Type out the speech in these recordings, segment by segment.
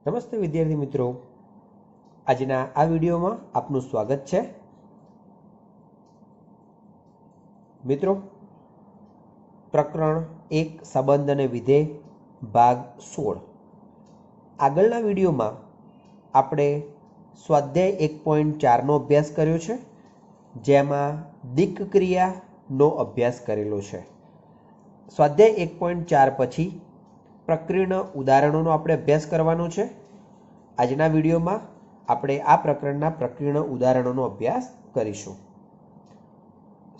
નમસ્તે વિદ્યાર્થી મિત્રો, આજના આ વિડીયોમાં આપનું સ્વાગત છે. મિત્રો, પ્રકરણ 1 સંબંધ અને વિધેય ભાગ 16. આગળના વિડીયોમાં આપણે સ્વાધ્યાય 1.4નો અભ્યાસ કર્યો છે, જેમાં દિક્ ક્રિયાનો અભ્યાસ કરેલો છે. સ્વાધ્યાય 1.4 પછી પ્રક્રિયાના ઉદાહરણોનો આપણે અભ્યાસ કરવાનો છે. આજના વિડીયોમાં આપણે આ પ્રકરણના પ્રક્રિયાના ઉદાહરણોનો અભ્યાસ કરીશું.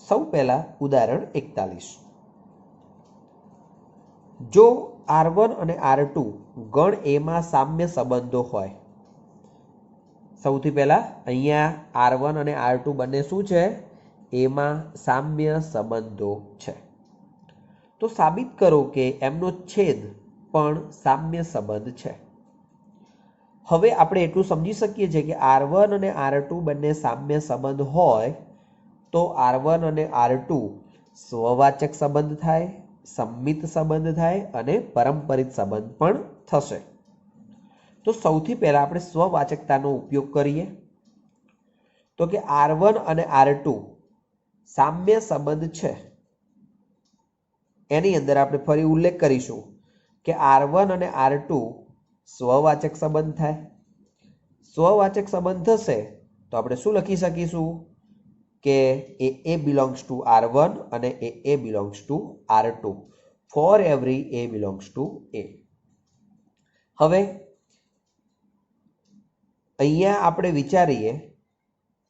સૌ પહેલા ઉદાહરણ 41. જો R1 અને R2 ગણ એમાં સામ્ય સંબંધો હોય. સૌથી પહેલા અહીંયા R1 અને R2 બંને શું છે? એમાં સામ્ય સંબંધો છે. તો સાબિત કરો કે એમનો છેદ પણ સામ્ય સંબંધ છે. હવે આપણે એટલું સમજી શકીએ છીએ કે R1 અને R2 બંને સામ્ય સંબંધ હોય તો R1 અને R2 સ્વવાચક સંબંધ થાય, સંમિત સંબંધ થાય અને પરંપરિત સંબંધ પણ થશે. તો સૌથી પહેલા આપણે સ્વવાચકતાનો ઉપયોગ કરીએ. તો કે R1 અને R2 સામ્ય સંબંધ છે. એની અંદર આપણે ફરી ઉલ્લેખ કરીશું કે R1 અને R2 સ્વવાચક સંબંધ થાય. સ્વવાચક સંબંધ થશે તો આપણે શું લખી શકીશું કે A belongs to R1 અને A belongs to R2 for every A belongs to A. હવે અહીંયા આપણે વિચારીએ,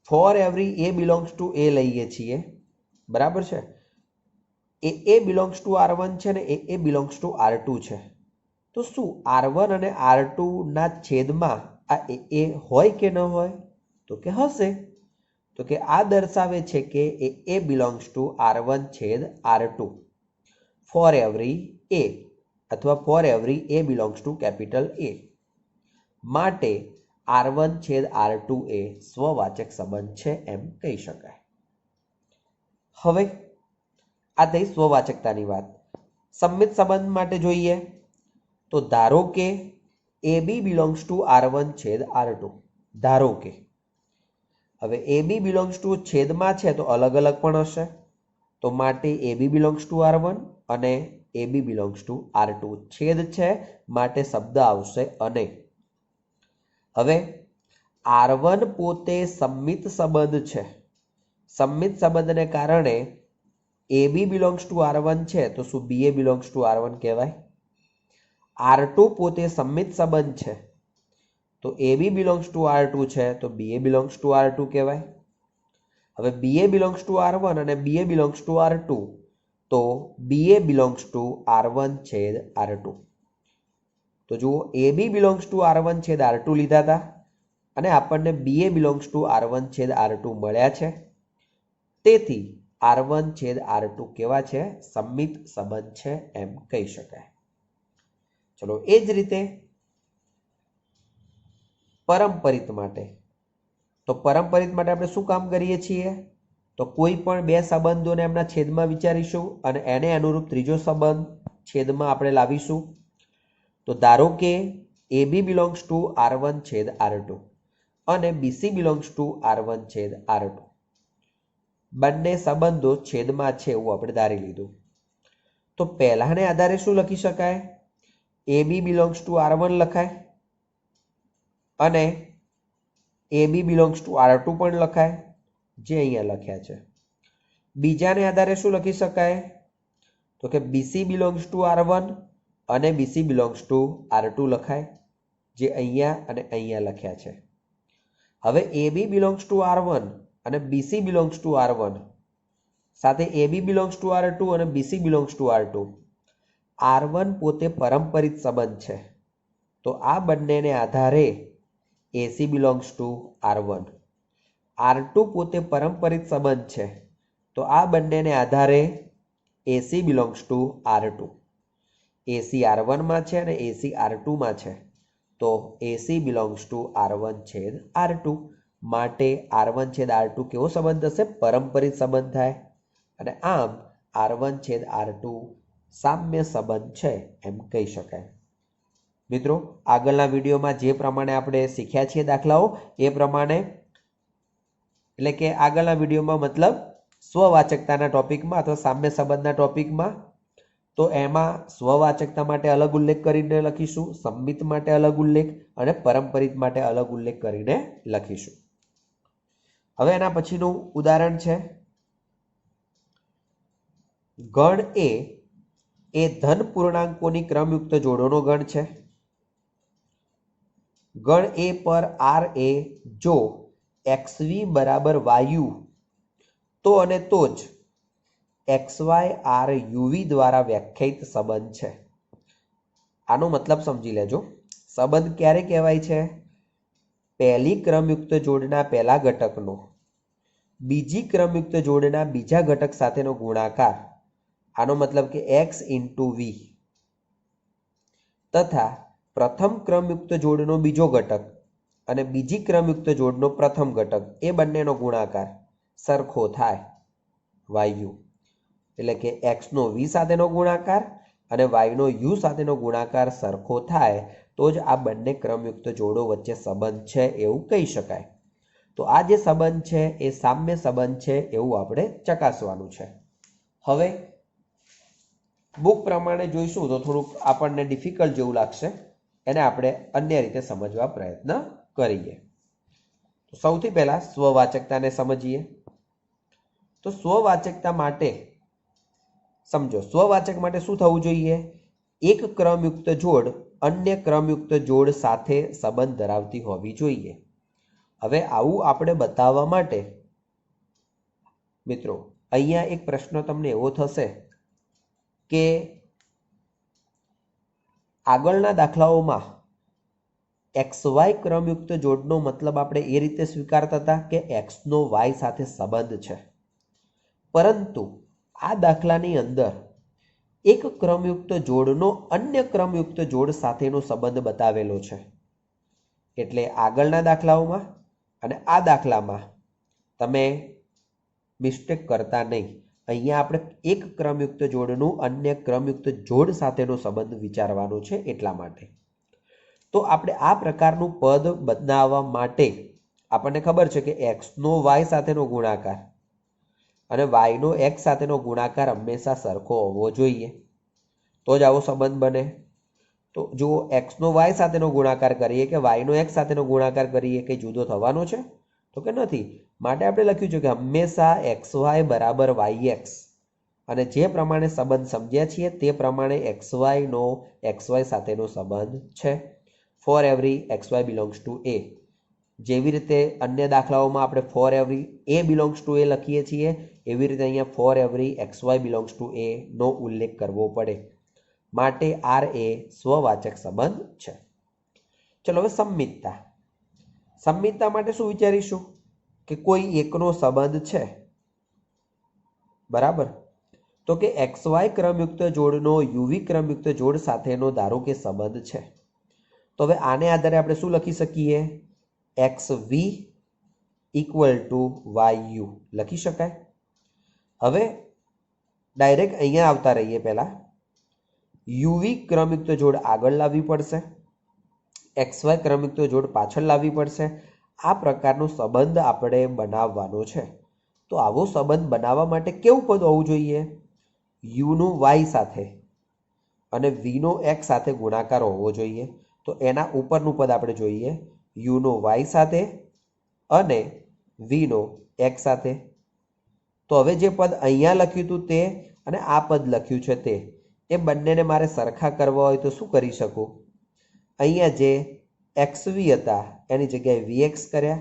for every A belongs to A લઈએ છીએ, બરાબર છે. A belongs to R1 છે ને A belongs to R2 છે. તો શું R1 અને R2 ના છેદમાં આ A હોય કે ન હોય? તો કે હશે. તો કે આ દર્શાવે છે કે A belongs to R1 છેદ R2 for every A અથવા for every A belongs to capital A. માટે R1 છેદ R2 એ સ્વવાચક સંબંધ છે એમ કહી શકાય. હવે આ થઈ સ્વવાચકતાની વાત. સંમિત સંબંધ માટે જોઈએ તો ધારો કે AB belongs to R1 છેદ R2. ધારો કે હવે AB belongs to છેદમાં છે તો અલગ અલગ પણ હશે. તો માટે AB belongs to R1 અને AB belongs to R2. છેદ છે માટે શબ્દ આવશે અને. હવે R1 પોતે સંમિત સંબંધ છે. સંમિત સંબંધને કારણે AB belongs to R1 છે તો શું BA belongs to R1 કહેવાય? R2 પોતે સંમિત સંબંધ છે તો AB belongs to R2 છે તો BA belongs to R2 કહેવાય. હવે BA belongs to R1 અને BA belongs to R2 તો BA belongs to R1 છેદ R2. તો જુઓ, AB belongs to R1 છેદ R2 લીધા હતા અને આપણને BA belongs to R1 છેદ R2 મળ્યા છે. તેથી R1 છેદ R2 કેવા છે? સંમિત સંબંધ છે એમ કહી શકાય. ચલો, એ જ રીતે પરંપરિત માટે. તો પરંપરિત માટે આપણે શું કામ કરીએ છીએ? તો કોઈ પણ બે સંબંધોને એમના છેદમાં વિચારીશું અને એને અનુરૂપ ત્રીજો સંબંધ છેદમાં આપણે લાવીશું. તો ધારો કે AB belongs to R1 છેદ R2 અને BC belongs to R1 છેદ R2. બંને સંબંધો છેદમાં છે એવું આપણે ધારી લીધું. તો પહેલાને આધારે શું લખી શકાય? AB belongs to R1 લખાય અને AB belongs to R2 પણ લખાય, જે અહીંયા લખ્યા છે. બીજાને આધારે શું લખી શકાય? તો કે BC belongs to R1 અને BC belongs to R2 લખાય, જે અહીંયા અને અહીંયા લખ્યા છે. હવે AB belongs to R1 અને BC belongs to R1 સાથે AB belongs to R2 અને BC belongs to R2. R1 પોતે પરંપરિત સંબંધ છે તો આ બંનેને આધારે AC belongs to R1. R2 પોતે પરંપરિત સંબંધ છે તો આ બંનેને આધારે AC belongs to R2. AC R1 માં છે અને AC R2 માં છે તો AC belongs to R1 છેદ R2. માટે R1 છેદ R2 કેવો સંબંધ થશે? પરંપરિત સંબંધ થાય. અને આમ R1 છેદ R2 સામ્ય સંબંધ છે એમ કહી શકાય. મિત્રો આગળના વિડીયોમાં જે પ્રમાણે આપણે શીખ્યા છીએ દાખલાઓ એ પ્રમાણે, એટલે કે આગળના વિડીયોમાં મતલબ સ્વવાચકતાના ટોપિકમાં અથવા સામ્ય સંબંધના ટોપિકમાં, તો એમાં સ્વવાચકતા માટે અલગ ઉલ્લેખ કરીને લખીશું, સંમિત માટે અલગ ઉલ્લેખ અને પરંપરિત માટે અલગ ઉલ્લેખ કરીને લખીશું. હવે એના પછીનું ઉદાહરણ છે ગણ એ ધન પૂર્ણાંકોની ક્રમયુક્ત જોડોનો ગણ છે. ગણ એ પર આર એ જો XV બરાબર વાયુ તો અને તો જ XY R UV દ્વારા વ્યાખ્યાયિત સંબંધ છે. આનો મતલબ સમજી લેજો. સંબંધ ક્યારે કહેવાય છે? પહેલી ક્રમયુક્ત જોડના પહેલા ઘટકનો બીજી ક્રમયુક્ત જોડના બીજા ઘટક સાથેનો ગુણાકાર, આનો મતલબ કે X × V, તથા પ્રથમ ક્રમયુક્ત જોડનો બીજો ઘટક અને બીજી ક્રમયુક્ત જોડનો પ્રથમ ઘટક એ બંનેનો ગુણાકાર સરખો થાય વાયુ. એટલે કે X નો V સાથેનો ગુણાકાર અને Y નો U સાથેનો ગુણાકાર સરખો થાય તો જ આ બંને ક્રમયુક્ત જોડો વચ્ચે સંબંધ છે એવું કહી શકાય. તો આ જે સંબંધ છે એ સામ્ય સંબંધ છે એવું આપણે ચકાસવાનું છે. હવે બુક પ્રમાણે જોઈશું તો થોડુંક આપણને ડિફિકલ્ટ જેવું લાગશે, એને આપણે અન્ય રીતે સમજવા પ્રયત્ન કરીએ. તો સૌથી પહેલા સ્વવાચકતાને સમજીએ. તો સ્વવાચકતા માટે સમજો, સ્વવાચક માટે શું થવું જોઈએ? એક ક્રમયુક્ત જોડ અન્ય ક્રમયુક્ત જોડ સાથે સંબંધ ધરાવતી હોવી જોઈએ. હવે આવું આપણે બતાવવા માટે મિત્રો અહીંયા એક પ્રશ્ન તમને એવો થશે કે આગળના દાખલાઓમાં XY ક્રમયુક્ત જોડનો મતલબ આપણે એ રીતે સ્વીકારતા હતા કે X નો Y સાથે સંબંધ છે, પરંતુ આ દાખલાની અંદર એક ક્રમયુક્ત જોડનો અન્ય ક્રમયુક્ત જોડ સાથેનો સંબંધ બતાવેલો છે. એટલે આગળના દાખલાઓમાં અને આ દાખલામાં તમે મિસ્ટેક કરતા નહીં. અહીંયા આપણે એક ક્રમયુક્ત જોડનું અન્ય ક્રમયુક્ત જોડ સાથેનો સંબંધ વિચારવાનો છે એટલા માટે. તો આપણે આ પ્રકારનું પદ બનાવવા માટે આપણને ખબર છે કે X નો Y સાથેનો ગુણાકાર અને Y નો X સાથેનો ગુણાકાર હંમેશા સરખો હોવો જોઈએ, તો જ આવો સંબંધ બને. તો જો X નો Y સાથેનો ગુણાકાર કરીએ કે Y નો X સાથેનો ગુણાકાર કરીએ કે જુદો થવાનો છે? તો કે નથી. માટે આપણે લખ્યું છે કે હંમેશા XY બરાબર YX, અને જે પ્રમાણે સંબંધ સમજ્યા છીએ તે પ્રમાણે XY નો XY સાથેનો સંબંધ છે. For every XY belongs to A. જેવી રીતે અન્ય દાખલાઓમાં આપણે for every A belongs to A લખીએ છીએ, એવી રીતે અહીંયા for every XY belongs to A નો ઉલ્લેખ કરવો પડે. માટે R એ સ્વવાચક સંબંધ છે. ચલો હવે સંમિતતા. સંમિતતા માટે શું વિચારીશું કે કોઈ એકનો સંબંધ છે, બરાબર? તો કે XY ક્રમયુક્ત જોડનો UV ક્રમયુક્ત જોડ સાથેનો ધારો કે સંબંધ છે. તો હવે આને આધારે આપણે શું લખી શકીએ? XV = YU લખી શકાય. હવે ડાયરેક્ટ અહીંયા આવતા રહીએ. પહેલા UV ક્રમયુક્ત જોડ આગળ લાવવી પડશે, XY ક્રમયુક્ત જોડ પાછળ લાવવી પડશે. આ પ્રકારનો સંબંધ આપણે બનાવવાનો છે. તો આવો સંબંધ બનાવવા માટે કેવું પદ હોવું જોઈએ? U નો Y સાથે અને V નો X સાથે ગુણાકાર હોવો જોઈએ. તો એના ઉપરનું પદ આપણે જોઈએ, U નો Y સાથે અને V નો X સાથે. તો હવે જે પદ અહીંયા લખ્યું હતું તે અને આ પદ લખ્યું છે તે, એ બંનેને મારે સરખા કરવા હોય તો શું કરી શકું? અહીંયા જે XV હતા એની જગ્યાએ VX કર્યા,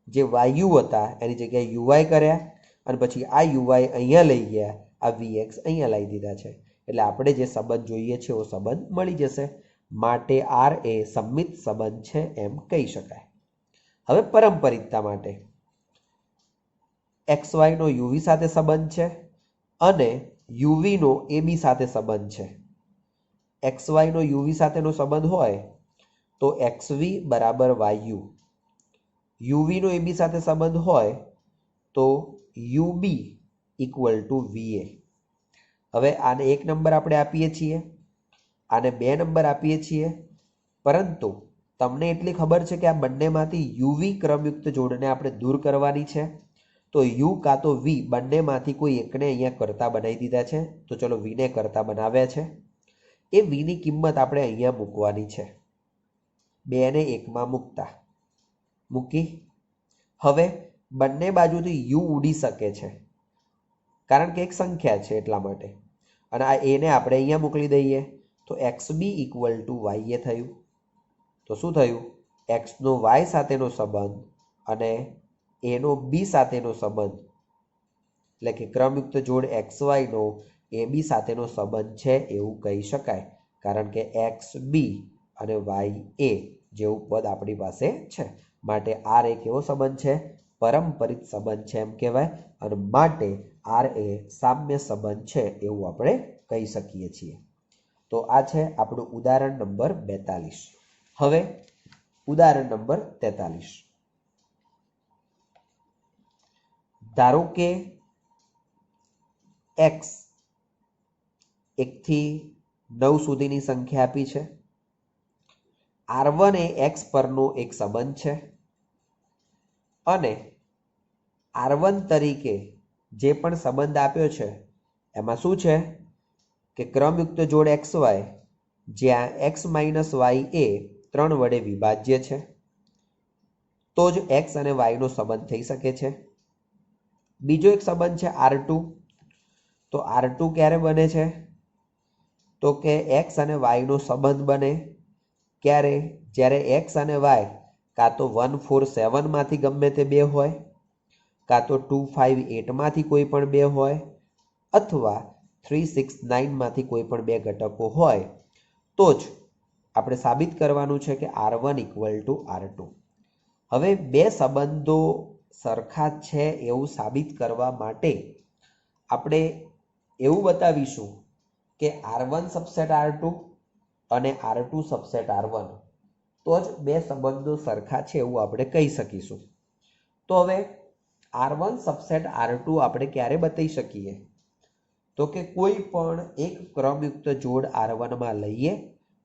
જે YU હતા એની જગ્યાએ UY કર્યા, અને પછી આ UY અહીંયા લઈ ગયા, આ VX અહીંયા લાવી દીધા છે. એટલે આપણે જે સંબંધ જોઈએ છે એવો સંબંધ મળી જશે. માટે R એ સંમિત સંબંધ છે એમ કહી શકાય. હવે પરંપરિતતા માટે XY નો UV સાથે સંબંધ છે અને UV નો AB સાથે સંબંધ છે. XY નો UV સાથેનો સંબંધ હોય તો XV બરાબર YU, UV નો AB સાથે સંબંધ હોય તો UB = VA. હવે આને 1 નંબર આપણે આપીએ છીએ, આને 2 નંબર આપીએ છીએ, પરંતુ તમને એટલી ખબર છે કે આ બંનેમાંથી યુવી ક્રમયુક્ત જોડને આપણે દૂર કરવાની છે, તો યુ કાં તો વી બંનેમાંથી કોઈ એકને અહીંયા કરતા બનાવી દીધા છે. તો ચલો વીને કરતા બનાવ્યા છે. એ વીની કિંમત આપણે અહીંયા મૂકવાની છે. 2 ને 1માં મૂકી. હવે બંને બાજુથી યુ ઉડી શકે છે કારણ કે એક સંખ્યા છે એટલા માટે, અને આ એને આપણે અહીંયા મોકલી દઈએ તો XB = y એ થયું. તો શું થયું? એક્સનો વાય સાથેનો સંબંધ અને એનો બી સાથેનો સંબંધ, એટલે કે ક્રમયુક્ત જોડ XY નો AB સાથેનો સંબંધ છે એવું કહી શકાય, કારણ કે XB અને YA જેવું પદ આપણી પાસે છે. માટે R એ કેવો સંબંધ છે? પરંપરિત સંબંધ છે એમ કહેવાય, અને માટે R એ સામ્ય સંબંધ છે એવું આપણે કહી શકીએ છીએ. તો આ છે આપણું ઉદાહરણ નંબર 42. હવે ઉદાહરણ નંબર 43. ધારો કે x 1 થી 9 સુધીની સંખ્યા આપી છે. R1 એ x પરનો એક સંબંધ છે, અને R1 તરીકે જે પણ સંબંધ આપ્યો છે એમાં શું છે કે ક્રમયુક્ત જોડ XY જ્યાં x - y એ 3 વડે વિભાજ્ય છે, તો જ x અને y નો સંબંધ થઈ શકે છે. બીજો એક સંબંધ છે R2. તો R2 ક્યારે બને છે? તો કે x અને y નો સંબંધ બને ક્યારે? જ્યારે x અને y કાં તો 147 માંથી ગમે તે બે હોય, કાં તો 258 માંથી કોઈ પણ બે હોય, અથવા 369 માંથી કોઈ પણ બે ઘટકો હોય, તો જ આપણે સાબિત કરવાનું છે કે R1 = R2. હવે બે સંબંધો સરખા છે એવું સાબિત કરવા માટે આપણે એવું બતાવીશું કે R1 સબસેટ R2 અને R2 સબસેટ R1, તો જ બે સંબંધો સરખા છે એવું આપણે કહી શકીશું. તો હવે R1 સબસેટ R2 આપણે ક્યારે બતાવી શકીએ? તો કે કોઈ પણ એક ક્રમયુક્ત જોડ R1 માં લઈએ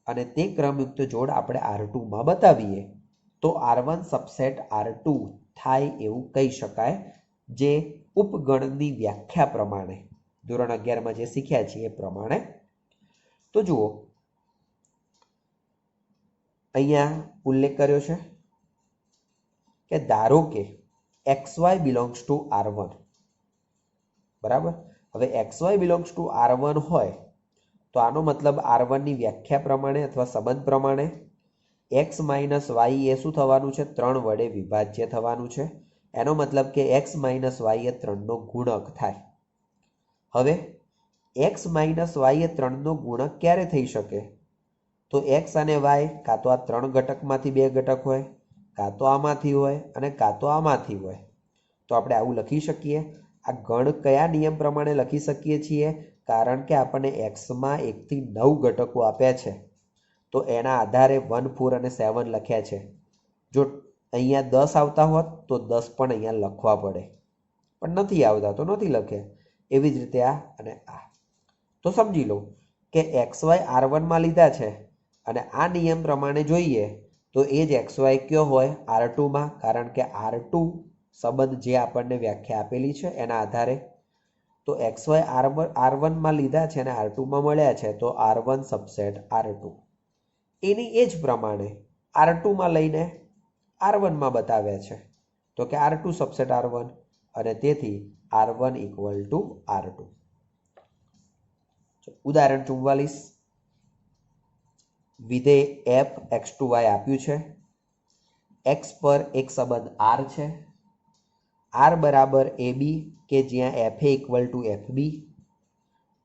અને તે ક્રમયુક્ત જોડ આપણે R2 માં બતાવીએ તો R1 સબસેટ R2 થાય એવું કહી શકાય, જે ઉપગણની વ્યાખ્યા પ્રમાણે ધોરણ 11 માં જે શીખ્યા છીએ એ પ્રમાણે. તો જુઓ, અહીંયા ઉલ્લેખ કર્યો છે કે ધારો કે XY belongs to R1. બરાબર. હવે XY belongs to R1 હોય તો આનો મતલબ R1 ની વ્યાખ્યા પ્રમાણે અથવા સંબંધ પ્રમાણે x - y એ શું થવાનું છે? 3 વડે વિભાજ્ય થવાનું છે. એનો મતલબ કે x - y એ 3 નો ગુણક થાય. હવે x - y એ 3 નો ગુણક ક્યારે થઈ શકે? તો x અને y કાં તો આ 3 ઘટકમાંથી બે ઘટક હોય, કાં તો આમાંથી હોય અને કાં તો આમાંથી હોય. તો આપણે આવું લખી શકીએ. આ ગણ કયા નિયમ પ્રમાણે લખી શકીએ છીએ? કારણ કે આપણને x માં 1 થી 9 ઘટકો આપ્યા છે, તો એના આધારે 1, 4 અને 7 લખ્યા છે. જો અહીંયા 10 આવતા હોત તો 10 પણ અહીંયા લખવા પડે, પણ નથી આવતા તો નથી લખ્યા. એવી જ રીતે આ અને આ. તો સમજી લો કે XY R1 માં લીધા છે, અને આ નિયમ પ્રમાણે જોઈએ તો એ જ XY કયો હોય? R2 માં, કારણ કે R2 સંબંધ જે આપણને વ્યાખ્યા આપેલી છે એના આધારે. તો XY R1 માં લીધા છે અને R2 માં મળ્યા છે, તો R1 સબસેટ R2. એની એ જ પ્રમાણે R2 માં લઈને R1 માં બતાવ્યા છે, તો કે R2 સબસેટ R1, અને તેથી R1 = R2. ઉદાહરણ 44. વિધેય f x/y આપ્યું છે. x પર એક સંબંધ R છે. R બરાબર AB કે જ્યાં FA = FB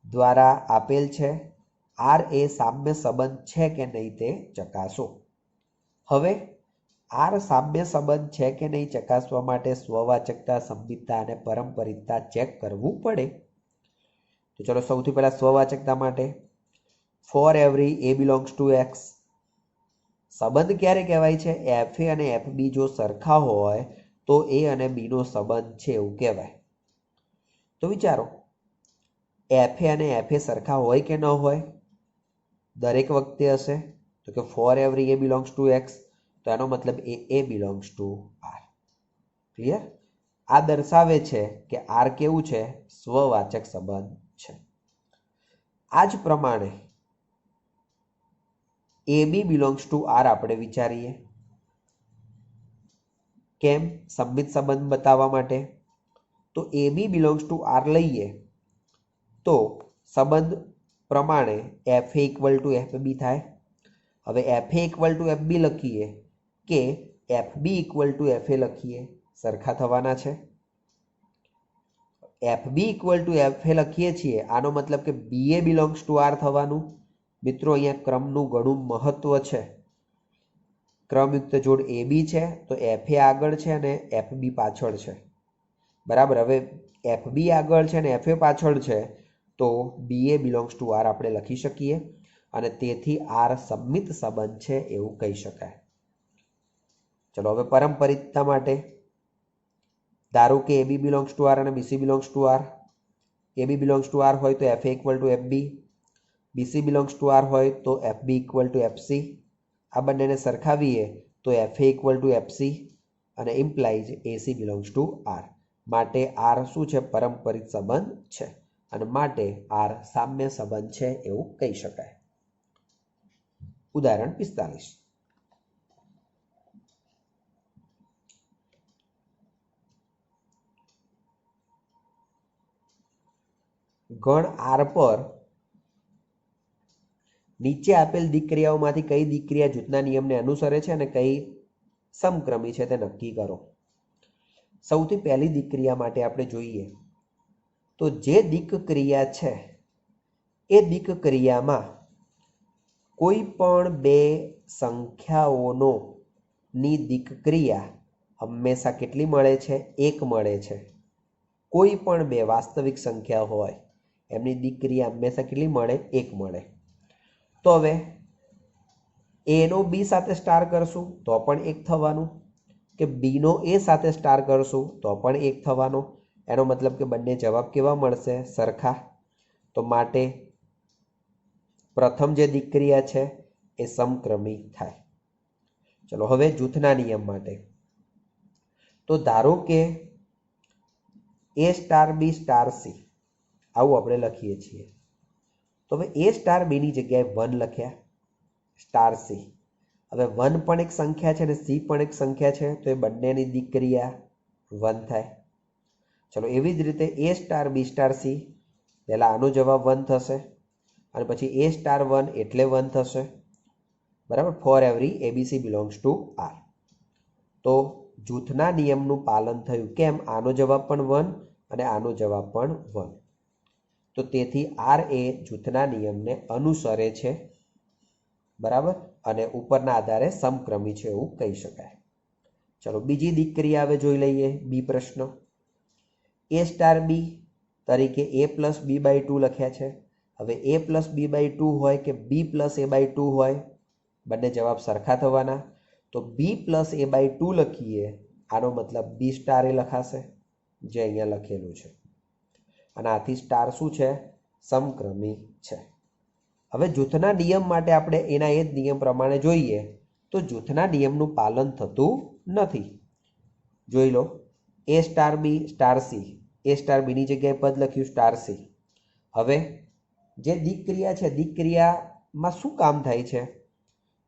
દ્વારા આપેલ છે. R એ સામ્ય સંબંધ છે કે નહીં તે ચકાસો. હવે R સામ્ય સંબંધ છે કે નહીં ચકાસવા માટે સ્વવાચકતા, સંબિતતા અને પરંપરિતતા ચેક કરવું પડે. તો ચલો સૌથી પહેલા સ્વવાચકતા માટે for every A belongs to X. સંબંધ ક્યારે કહેવાય છે? FA અને FB જો સરખા હોય તો A અને B નો સંબંધ છે એવું કહેવાય. તો વિચારો, FA અને FA સરખા હોય કે ન હોય? દરેક વખતે હશે. તો કે for every A belongs two x, તો એનો મતલબ એ બિલોંગ્સ ટુ આર. ક્લિયર? આ દર્શાવે છે કે આર કેવું છે? સ્વવાચક સંબંધ છે. આ જ પ્રમાણે A B belongs to R આપણે વિચારીએ. કેમ? સંબંધિત સંબંધ બતાવવા માટે. તો A B belongs to R લઈએ તો સંબંધ પ્રમાણે f A equal to f B થાય. હવે f A equal to f B લખીએ કે f B equal to f A લખીએ, સરખા થવાના છે. F B equal to f A લખીએ છીએ, આનો મતલબ કે B A belongs to R થવાનું. મિત્રો, અહીંયા ક્રમનું ઘણું મહત્વ છે. ક્રમયુક્ત જોડ એ બી છે તો એફ એ આગળ છે અને એફ બી પાછળ છે. બરાબર. હવે એફ બી આગળ છે અને એફ એ પાછળ છે તો બી એ બિલોંગ્સ ટુ આર આપણે લખી શકીએ અને તેથી આર સંમિત સંબંધ છે એવું કહી શકાય. ચલો હવે પારંપરિકતા માટે ધારો કે A B belongs to R અને BC belongs to R. A B belongs to R હોય તો f A equal to f B, BC belongs to R હોય તો f B equal to f C. આ બંનેને સરખાવીએ તો f A equal to f C અને implies AC belongs to R. માટે આર શું છે? પારંપરિક સંબંધ છે અને માટે આર સામ્ય સંબંધ છે એવું કહી શકાય. ઉદાહરણ 45. ગણ આર પર નીચે આપેલ દીકરીઓમાંથી કઈ દીકરીયા જૂથના નિયમને અનુસરે છે અને કઈ સમક્રમી છે તે નક્કી કરો. સૌથી પહેલી દીકરીયા માટે આપણે જોઈએ તો જે દીકક્રિયા છે એ દીકક્રિયામાં કોઈ પણ બે સંખ્યાઓનો ની દીકક્રિયા હંમેશા કેટલી મળે છે? એક મળે છે. કોઈ પણ બે વાસ્તવિક સંખ્યા હોય એમની દીકક્રિયા હંમેશા કેટલી મળે? એક મળે. તો હવે એનો બી સાથે સ્ટાર કરશું તો પણ એક થવાનું, કે બીનો એ સાથે સ્ટાર કરશું તો પણ એક થવાનો. એનો મતલબ કે બંને જવાબ કેવા મળશે? સરખા. તો માટે પ્રથમ જે દીકરીયા છે એ સમક્રમી થાય. ચલો હવે જૂથના નિયમ માટે તો ધારો કે એ સ્ટાર બી સ્ટાર સી આવું આપણે લખીએ છીએ. તો હવે એ સ્ટાર બીની જગ્યાએ 1 લખ્યા, સ્ટાર સી. હવે 1 પણ એક સંખ્યા છે અને સી પણ એક સંખ્યા છે તો એ બંનેની દીકરીયા 1 થાય. ચલો એવી જ રીતે એ સ્ટાર બી સ્ટાર સી, પહેલાં આનો જવાબ 1 થશે અને પછી એ સ્ટાર 1 એટલે 1 થશે. બરાબર. For every A B C belongs to R. તો જૂથના નિયમનું પાલન થયું. કેમ? આનો જવાબ પણ 1 અને આનો જવાબ પણ 1. તો તેથી આર એ જૂથના નિયમને અનુસરે છે. બરાબર. અને ઉપરના આધારે સમક્રમી છે એવું કહી શકાય. ચલો બીજી દીકરીયા હવે જોઈ લઈએ. બી પ્રશ્ન. એ સ્ટાર બી તરીકે એ પ્લસ બી બાય 2 લખ્યા છે. હવે એ પ્લસ બી બાય 2 હોય કે બી પ્લસ એ બાય 2 હોય, બંને જવાબ સરખા થવાના. તો બી પ્લસ એ બાય 2 લખીએ, આનો મતલબ બી સ્ટાર એ લખાશે જે અહીંયા લખેલું છે. અને આથી સ્ટાર શું છે? સમક્રમી છે. હવે જૂથના નિયમ માટે આપણે એના એ જ નિયમ પ્રમાણે જોઈએ તો જૂથના નિયમનું પાલન થતું નથી. જોઈ લો. એ સ્ટાર બી સ્ટાર સી, એ સ્ટાર બીની જગ્યાએ પદ લખ્યું સ્ટાર સી. હવે જે દીકક્રિયા છે દીકક્રિયામાં શું કામ થાય છે?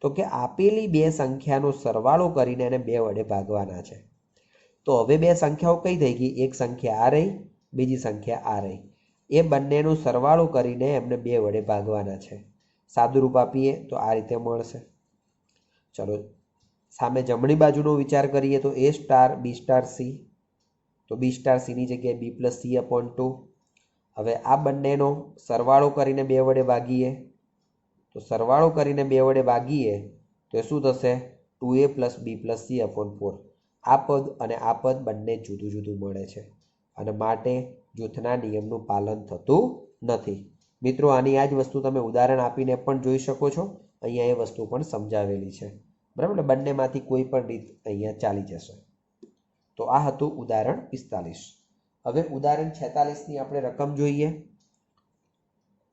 તો કે આપેલી બે સંખ્યાનો સરવાળો કરીને એને 2 વડે ભાગવાના છે. તો હવે બે સંખ્યાઓ કઈ થઈ ગઈ? એક સંખ્યા આ રહી, બીજી સંખ્યા આ રહી. એ બંનેનો સરવાળો કરીને એમને 2 વડે ભાગવાના છે. સાદુરૂપ આપીએ તો આ રીતે મળશે. ચલો સામે જમણી બાજુનો વિચાર કરીએ તો એ સ્ટાર બી સ્ટાર સી, તો બી સ્ટાર સીની જગ્યાએ બી પ્લસ સી અપોન 2. હવે આ બંનેનો સરવાળો કરીને 2 વડે ભાગીએ તો સરવાળો કરીને 2 વડે ભાગીએ તો એ શું થશે? 2a પ્લસ બી પ્લસ સી અપોન 4. આ પદ અને આ પદ બંને જુદું જુદું મળે છે અને માટે જૂથના નિયમનું પાલન થતું નથી. મિત્રો, આની આ જ વસ્તુ તમે ઉદાહરણ આપીને પણ જોઈ શકો છો. અહીંયા એ વસ્તુ પણ સમજાવેલી છે. બરાબર. બંનેમાંથી કોઈ પણ રીત અહીંયા ચાલી જશે. તો આ હતું ઉદાહરણ 45. હવે ઉદાહરણ 46ની આપણે રકમ જોઈએ.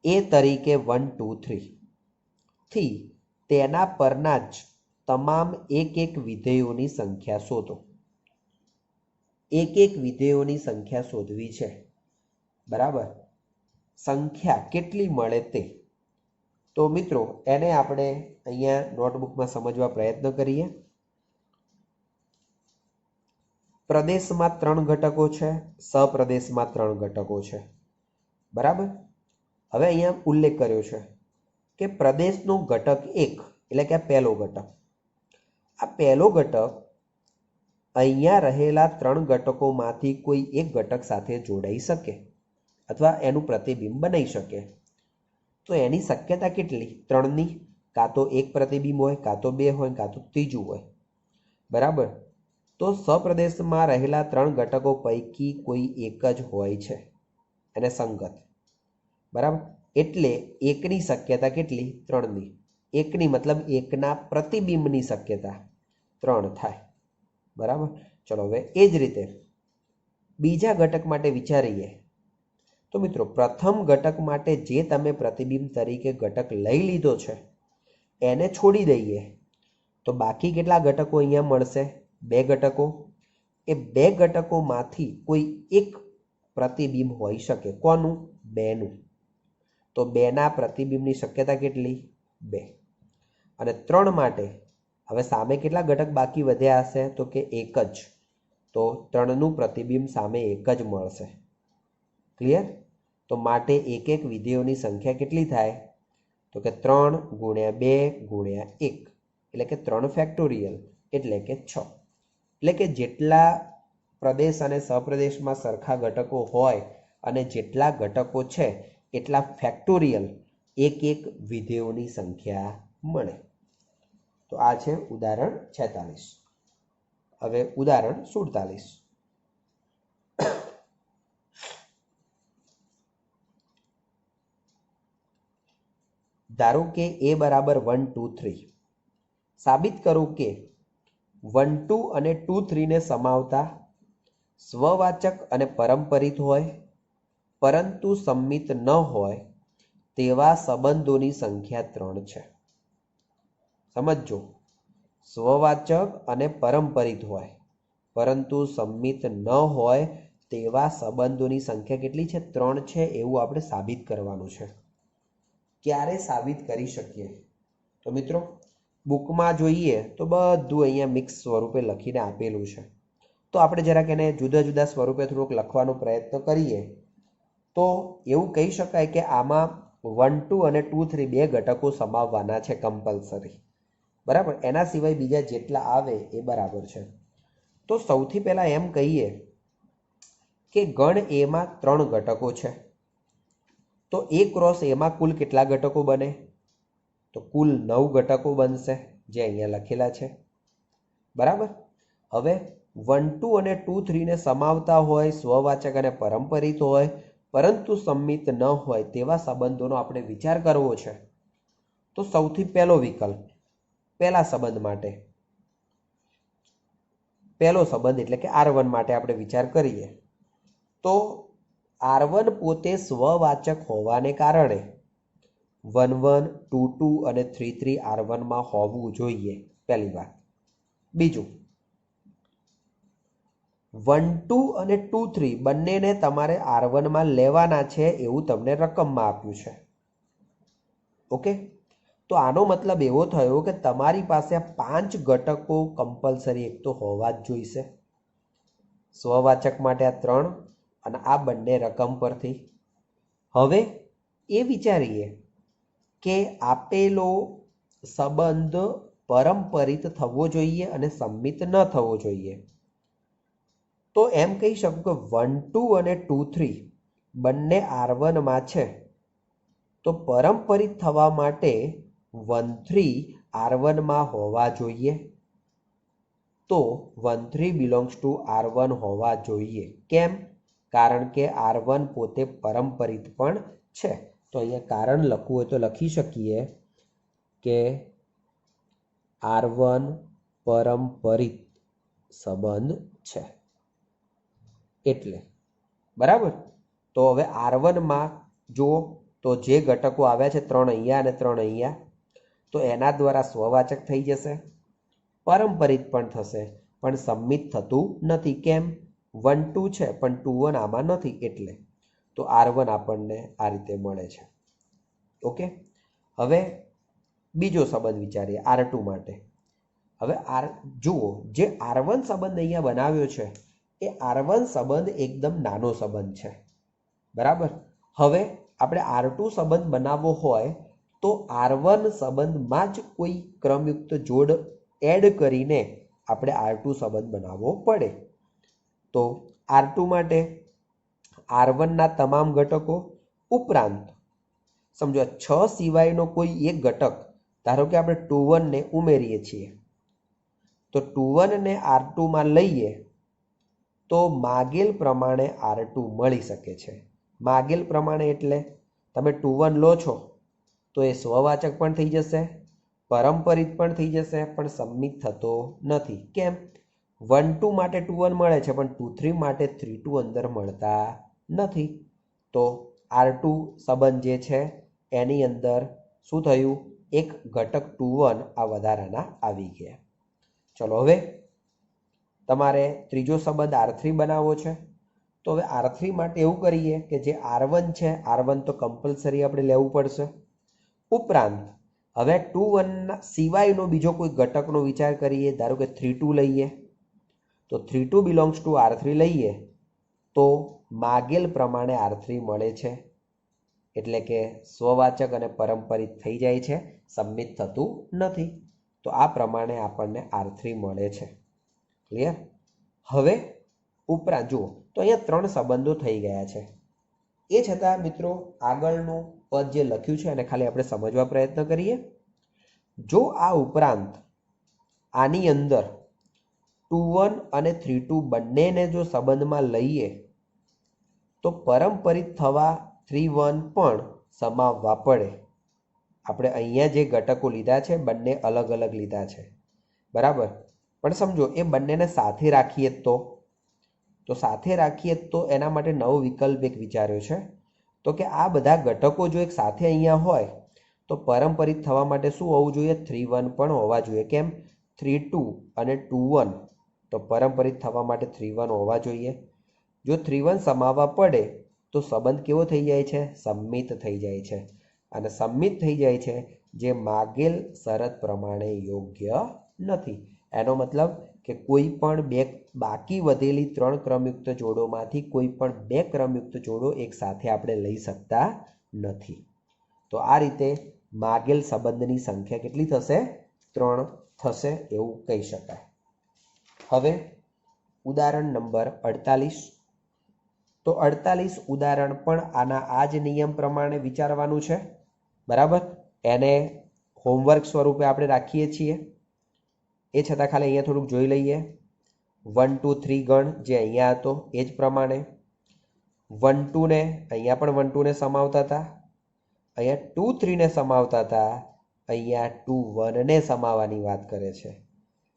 એ તરીકે 1 2 3 થી તેના પરના જ તમામ એક વિધેયોની સંખ્યા શોધો. એક વિધેયોની સંખ્યા શોધવી છે, બરાબર. સંખ્યા કેટલી મળે તે. તો મિત્રો એને આપણે અહીંયા નોટબુકમાં સમજવા પ્રયત્ન કરીએ. પ્રદેશમાં 3 ઘટકો છે, સપ્રદેશમાં 3 ઘટકો છે, બરાબર. હવે અહીંયા ઉલ્લેખ કર્યો છે કે પ્રદેશનો ઘટક 1 એટલે કે આ પહેલો ઘટક. આ પહેલો ઘટક અહીંયા રહેલા 3 ઘટકોમાંથી કોઈ એક ઘટક સાથે જોડાઈ શકે અથવા એનું પ્રતિબિંબ બનાવી શકે. તો એની શક્યતા કેટલી? 3ની. કાં તો એક પ્રતિબિંબ હોય, કાં તો 2 હોય, કાં તો ત્રીજું હોય, બરાબર. તો સપ્રદેશમાં રહેલા 3 ઘટકો પૈકી કોઈ એક જ હોય છે એને સંગત, બરાબર. એટલે એકની શક્યતા કેટલી? 3ની. એકની મતલબ એકના પ્રતિબિંબની શક્યતા 3 થાય, બરાબર. ચલો હવે એ જ રીતે બીજા ઘટક માટે વિચારીએ. તો મિત્રો પ્રથમ ઘટક માટે જે તમે પ્રતિબિંબ તરીકે ઘટક લઈ લીધો છે એને છોડી દઈએ તો બાકી કેટલા ઘટકો અહીંયા મળશે? 2 ઘટકો. એ 2 ઘટકોમાંથી કોઈ એક પ્રતિબિંબ હોઈ શકે. કોનું? 2નું. તો 2ના પ્રતિબિંબની શક્યતા કેટલી? 2. અને 3 માટે હવે સામે કેટલા ઘટક બાકી વધ્યા હશે? તો કે એક જ. તો 3નું પ્રતિબિંબ સામે એક જ મળશે. ક્લિયર? તો માટે એક વિધેયોની સંખ્યા કેટલી થાય? તો કે 3 × 2 × 1 એટલે કે 3 ફેક્ટોરિયલ એટલે કે 6. એટલે કે જેટલા પ્રદેશ અને સપ્રદેશમાં સરખા ઘટકો હોય અને જેટલા ઘટકો છે એટલા ફેક્ટોરિયલ એક વિધેયોની સંખ્યા મળે. તો આ છે ઉદાહરણ 46. હવે ઉદાહરણ 47. ધારો કે a બરાબર 1 2 3. સાબિત કરો કે 1 2 અને 2 3 ને સમાવતા સ્વવાચક અને પરંપરિત હોય પરંતુ સંમિત ન હોય તેવા સંબંધોની સંખ્યા 3 છે. સમજો, સ્વવાચક અને પરંપરિત હોય પરંતુ સંમિત ન હોય તેવા સંબંધોની સંખ્યા કેટલી છે? 3 છે. એવું આપણે સાબિત કરવાનું છે. ક્યારે સાબિત કરી શકીએ? તો મિત્રો બુકમાં જોઈએ તો બધું અહીંયા મિક્સ સ્વરૂપે લખીને આપેલું છે. તો આપણે જરાક એને જુદા જુદા સ્વરૂપે થોડુંક લખવાનો પ્રયત્ન કરીએ તો એવું કહી શકાય કે આમાં 1 2 અને 2 3 2 ઘટકો સમાવવાના છે કમ્પલસરી, બરાબર. એના સિવાય બીજા જેટલા આવે એ બરાબર છે. તો સૌથી પહેલા એમ કહીએ કે ગણ એમાં 3 ઘટકો છે. તો A ક્રોસ એમાં કુલ કેટલા ઘટકો બને? તો કુલ 9 ઘટકો બનશે જે અહીંયા લખેલા છે, બરાબર. હવે 1 2 અને 2 3 ને સમાવતા હોય, સ્વવાચક અને પરંપરિત હોય પરંતુ સંમિત ન હોય તેવા સંબંધોનો આપણે વિચાર કરવો છે. તો સૌથી પહેલો વિકલ્પ, પહેલા સંબંધ માટે, પહેલો સંબંધ એટલે કે R1 માટે આપણે વિચાર કરીએ તો R1 પોતે સ્વવાચક હોવાને કારણે 1 1 2 2 અને 3 3 R1 માં હોવું જોઈએ. પહેલી વાત. બીજું, 1 2 અને 2 3 બંનેને તમારે R1 માં લેવાના છે એવું તમને રકમમાં આપ્યું છે. ઓકે. તો આનો મતલબ એવો થયો કે તમારી પાસે 5 ઘટકો કમ્પલસરી એક તો હોવા જ જોઈશે. સ્વવાચક માટે આ 3 અને આ બંને રકમ પરથી. હવે એ વિચારીએ કે આપેલો સંબંધ પરંપરિત થવો જોઈએ અને સંમિત ન થવો જોઈએ. તો એમ કહી શકું કે 1 2 અને 2 3 બંને R1 માં છે. તો પરંપરિત થવા માટે 1 3 R1 માં હોવા જોઈએ. તો 1 3 બિલોંગ્સ ટુ R1 હોવા જોઈએ. કેમ? કારણ કે R1 પોતે પરંપરિત પણ છે. તો અહીંયા કારણ લખવું હોય તો લખી શકીએ કે R1 પરંપરિત સંબંધ છે એટલે, બરાબર. તો હવે R1 માં જુઓ તો જે ઘટકો આવ્યા છે 3 અહીંયા અને 3 અહીંયા. તો એના દ્વારા સ્વવાચક થઈ જશે, પરંપરિત પણ થશે, પણ સંમિત થતું નથી. કેમ? 1 2 છે પણ 2 1 આમાં નથી એટલે. તો R1 આપણને આ રીતે મળે છે. ઓકે, હવે બીજો સંબંધ વિચારીએ R2 માટે. હવે જુઓ, જે R1 સંબંધ અહીંયા બનાવ્યો છે એ R1 સંબંધ એકદમ નાનો સંબંધ છે, બરાબર. હવે આપણે R2 સંબંધ બનાવવો હોય તો R1 સંબંધમાં જ કોઈ ક્રમયુક્ત જોડ એડ કરીને આપણે R2 સંબંધ બનાવવો પડે. તો R2 માટે R1 ના તમામ ઘટકો ઉપરાંત સમજો 6 સિવાયનો કોઈ એક ઘટક, ધારો કે આપણે 2 1 ને ઉમેરીએ છીએ, તો 2 1 ને R2 માં લઈએ તો માગેલ પ્રમાણે R2 મળી શકે છે. માગેલ પ્રમાણે એટલે તમે 2 1 લો છો તો એ સ્વવાચક પણ થઈ જશે, પરંપરિત પણ થઈ જશે, પણ સંમિત થતો નથી. કેમ? 1 2 માટે 2 1 મળે છે પણ 2 3 માટે 3 2 અંદર મળતા નથી. તો R2 સંબંધ જે છે એની અંદર શું થયું? એક ઘટક 2 1 આ વધારાના આવી ગયા. ચલો, હવે તમારે ત્રીજો સંબંધ R3 બનાવવો છે. તો હવે R3 માટે એવું કરીએ કે જે R1 છે, R1 તો કમ્પલસરી આપણે લેવું પડશે. ઉપરાંત હવે 2 1 સિવાયનો બીજો કોઈ ઘટકનો વિચાર કરીએ, ધારો કે 3 2 લઈએ, તો 3 2 બિલોંગ્સ ટુ R3 લઈએ તો માગેલ પ્રમાણે R3 મળે છે, એટલે કે સ્વવાચક અને પરંપરિત થઈ જાય છે, સંમિત થતું નથી. તો આ પ્રમાણે આપણને R3 મળે છે. ક્લિયર? હવે ઉપરાંત જુઓ, તો અહીંયા 3 સંબંધો થઈ ગયા છે. એ છતાં મિત્રો આગળનું પદ જે લખ્યું છે એને ખાલી આપણે સમજવા પ્રયત્ન કરીએ. જો આ ઉપરાંત આની અંદર 2 1 અને 3 2 બંનેને જો સંબંધમાં લઈએ તો પરંપરિત થવા 3 1 પણ સમાવવા પડે. આપણે અહીંયા જે ઘટકો લીધા છે બંને અલગ અલગ લીધા છે, બરાબર. પણ સમજો એ બંનેને સાથે રાખીએ તો સાથે રાખીએ તો એના માટે નવો વિકલ્પ એક વિચાર્યો છે. તો કે આ બધા ઘટકો જો એક સાથે અહીંયા હોય તો પરંપરિત થવા માટે શું હોવું જોઈએ? 3 1 પણ હોવા જોઈએ. કેમ? 3 2 અને 2 1 તો પરંપરિત થવા માટે 3 1 હોવા જોઈએ. જો 3 1 સમાવવા પડે તો સંબંધ કેવો થઈ જાય છે? સંમિત થઈ જાય છે. અને સંમિત થઈ જાય છે જે માગેલ શરત પ્રમાણે યોગ્ય નથી. એનો મતલબ કે કોઈ પણ બે બાકી વધેલી 3 ક્રમયુક્ત જોડોમાંથી કોઈ પણ 2 ક્રમયુક્ત જોડો એક સાથે આપણે લઈ શકતા નથી. તો આ રીતે માગેલ સંબંધની સંખ્યા કેટલી થશે? 3 થશે એવું કહી શકાય. હવે ઉદાહરણ નંબર 48. તો 48 ઉદાહરણ પણ આના આ જ નિયમ પ્રમાણે વિચારવાનું છે, બરાબર. એને હોમવર્ક સ્વરૂપે આપણે રાખીએ છીએ. એ છતાં ખાલી અહીંયા થોડુંક જોઈ લઈએ. 1 2 3 ગણ જે અહીંયા હતો એ જ પ્રમાણે 1 2 ને અહીંયા પણ 1 2 ને સમાવતા હતા, અહીંયા 2 3 ને સમાવતા હતા, અહીંયા 2 1 ને સમાવવાની વાત કરે છે.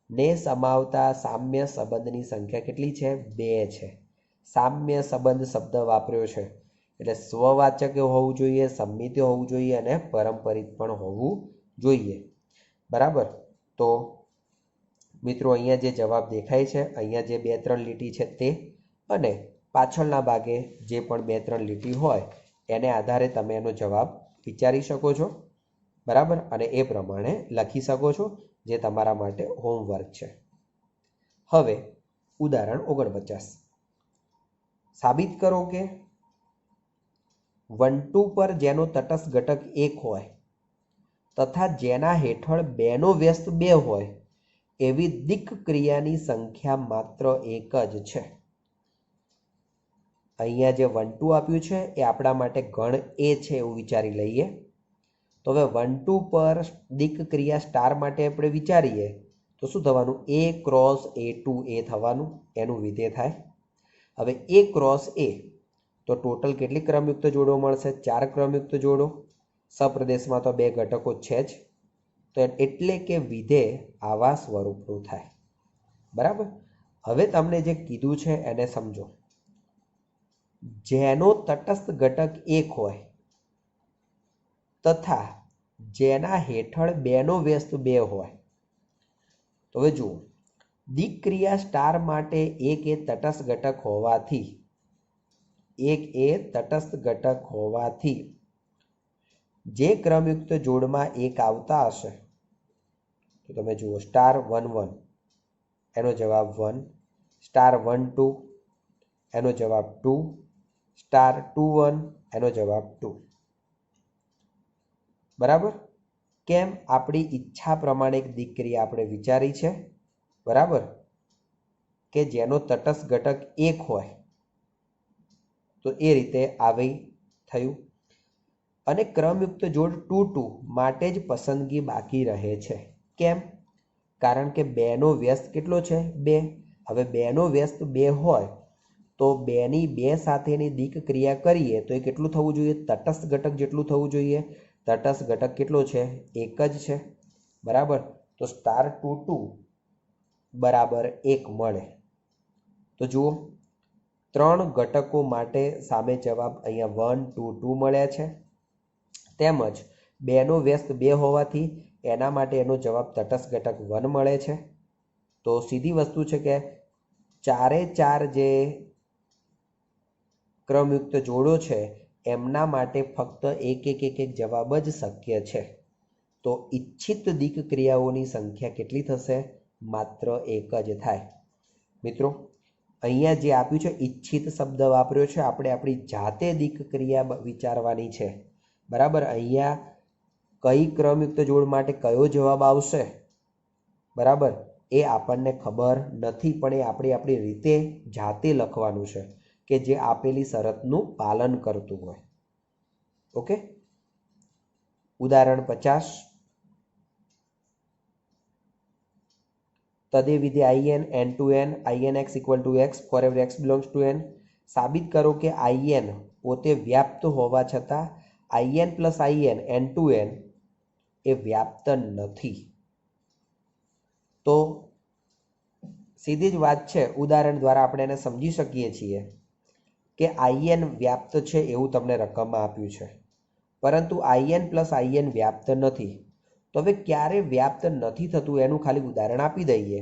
ને સમાવતા સામ્ય સંબંધની સંખ્યા કેટલી છે? 2 છે. સામ્ય સંબંધ શબ્દ વાપર્યો છે એટલે સ્વવાચક હોવું જોઈએ, સંમિત હોવું જોઈએ અને પરંપરિત પણ હોવું જોઈએ, બરાબર. તો મિત્રો અહીંયા જે જવાબ દેખાય છે, અહીંયા જે 2 3 લીટી છે તે, અને પાછળના ભાગે જે પણ 2 3 લીટી હોય એને આધારે તમે એનો જવાબ વિચારી શકો છો, બરાબર. અને એ પ્રમાણે લખી શકો છો, જે તમારા માટે હોમવર્ક છે. હવે ઉદાહરણ 49. સાબિત કરો કે 1 2 પર જેનો તટસ્થ ઘટક 1 હોય તથા જેના હેઠળ 2 નો વ્યસ્ત 2 હોય એવી દિક્ ક્રિયાની સંખ્યા માત્ર 1 જ છે. અહીંયા જે 1 2 આપ્યું છે એ આપણા માટે ગણ એ છે એવું વિચારી લઈએ. તો હવે 1 2 પર દિક્ ક્રિયા સ્ટાર માટે આપણે વિચારીએ તો શું થવાનું? A ક્રોસ A2 એ થવાનું, એનું વિધેય થાય. હવે A ક્રોસ A તો ટોટલ કેટલી ક્રમયુક્ત જોડો મળશે? 4 ક્રમયુક્ત જોડો. સપ્રદેશમાં તો 2 ઘટકો છે જ, તો એટલે કે વિધેય આવા સ્વરૂપનું થાય, બરાબર. હવે તમને જે કીધું છે એને સમજો. જેનો તટસ્થ ઘટક 1 હોય તથા જેના હેઠળ બેનો વ્યસ્ત 2 હોય. તો હવે જુઓ, દીક્રિયા સ્ટાર માટે એક એ તટસ્થ ઘટક હોવાથી જે ક્રમયુક્ત જોડમાં એક આવતા હશે, તો તમે જુઓ સ્ટાર 1 1 એનો જવાબ 1, સ્ટાર 1 2 એનો જવાબ 2, સ્ટાર 2 1 એનો જવાબ 2. બરાબર? કેમ? આપણી ઈચ્છા પ્રમાણે એક દીક્રિયા આપણે વિચારી છે. બરાબર? કે જેનો તટસ્થ ઘટક 1 હોય, તો એ રીતે આવી થયું. અને ક્રમયુક્ત જોડ 2 2 માટે જ પસંદગી બાકી રહે છે. કેમ? કારણ કે 2નો વ્યસ્ત કેટલો છે? 2. હવે 2નો વ્યસ્ત 2 હોય તો 2ની 2 સાથેની દીક ક્રિયા કરીએ તો એ કેટલું થવું જોઈએ? તટસ્થ ઘટક જેટલું થવું જોઈએ. તટસ્થ ઘટક કેટલો છે? 1 જ છે. બરાબર? તો સ્ટાર 2 2 બરાબર 1 મળે. તો જુઓ, 3 ઘટકો માટે સામે જવાબ અહીંયા 1 2 2 મળ્યા છે. તેમજ 2નો વ્યસ્ત 2 હોવાથી એના માટે એનો જવાબ તટસ્થ ઘટક 1 મળે છે. તો સીધી વસ્તુ છે કે 4 4 જે ક્રમયુક્ત જોડો છે એમના માટે ફક્ત 1 1 1 1 જવાબ જ શક્ય છે. તો ઈચ્છિત દીક ક્રિયાઓની સંખ્યા કેટલી થશે? માત્ર 1 જ થાય. મિત્રો, અહીંયા જે આપ્યું છે ઈચ્છિત શબ્દ વાપર્યો છે. આપણે આપણી જાતે દીક ક્રિયા વિચારવાની છે. બરાબર? અહીંયા કઈ ક્રમયુક્ત જોડ માટે કયો જવાબ આવશે, બરાબર, એ આપણને ખબર નથી, પણ એ આપણે આપણી રીતે જાતે લખવાનું છે કે જે આપેલી શરતનું પાલન કરતું હોય. ઓકે? ઉદાહરણ 50. તદે વિધે in n to n inx equal to x for every x belongs to n. સાબિત કરો કે in પોતે વ્યાપ્ત હોવા છતાં in plus in n to n એ વ્યાપ્ત નથી. તો સીધી જ વાત છે, ઉદાહરણ દ્વારા આપણે એને સમજી શકીએ છીએ કે in વ્યાપ્ત છે એવું તમને રકમમાં આપ્યું છે, પરંતુ in plus in વ્યાપ્ત નથી. તો હવે ક્યારે વ્યાપ્ત નથી થતું એનું ખાલી ઉદાહરણ આપી દઈએ.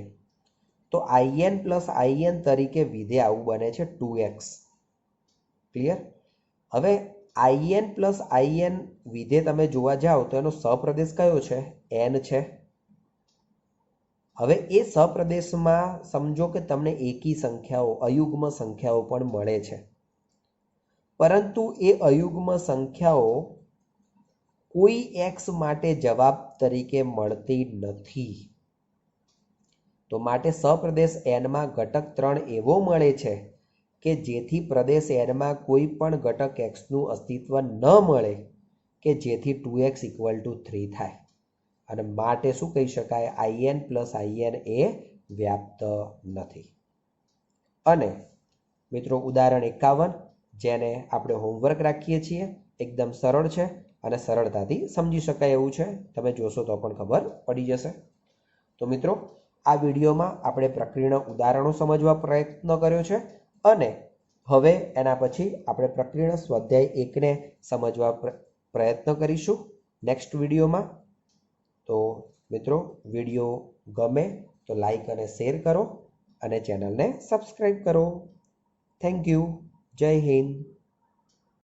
તો in plus in તરીકે વિધેય આવું બને છે 2x. ક્લિયર? હવે in plus in વિધેય તમે જોવા જાઓ તો એનો સહપ્રદેશ કયો છે? n છે. હવે એ સહપ્રદેશમાં સમજો કે તમને એકી સંખ્યાઓ, અયુગ્મ સંખ્યાઓ પણ મળે છે, પરંતુ એ અયુગ્મ સંખ્યાઓ કોઈ x માટે જવાબ તરીકે મળતી નથી. તો માટે સહપ્રદેશ n માં ઘટક 3 એવો મળે છે કે જેથી પ્રદેશ n માં કોઈ પણ ઘટક x નું અસ્તિત્વ ન મળે કે જેથી 2x = 3 થાય. અને માટે શું કહી શકાય? in plus in એ વ્યાપ્ત નથી. અને મિત્રો, ઉદાહરણ 51 જેને આપણે હોમવર્ક રાખીએ છીએ, એકદમ સરળ છે અને સરળતાથી સમજી શકાય એવું છે. તમે જોશો તો પણ ખબર પડી જશે. તો મિત્રો, આ વિડીયોમાં આપણે પ્રક્રિયાના ઉદાહરણો સમજવા પ્રયત્ન કર્યો છે અને હવે એના પછી આપણે પ્રક્રિયા સ્વાધ્યાય 1 ને સમજવા પ્રયત્ન કરીશું નેક્સ્ટ વિડીયોમાં. તો મિત્રો, વિડીયો ગમે તો લાઈક અને શેર કરો અને ચેનલને સબસ્ક્રાઈબ કરો. Thank you. જય હિન્દ.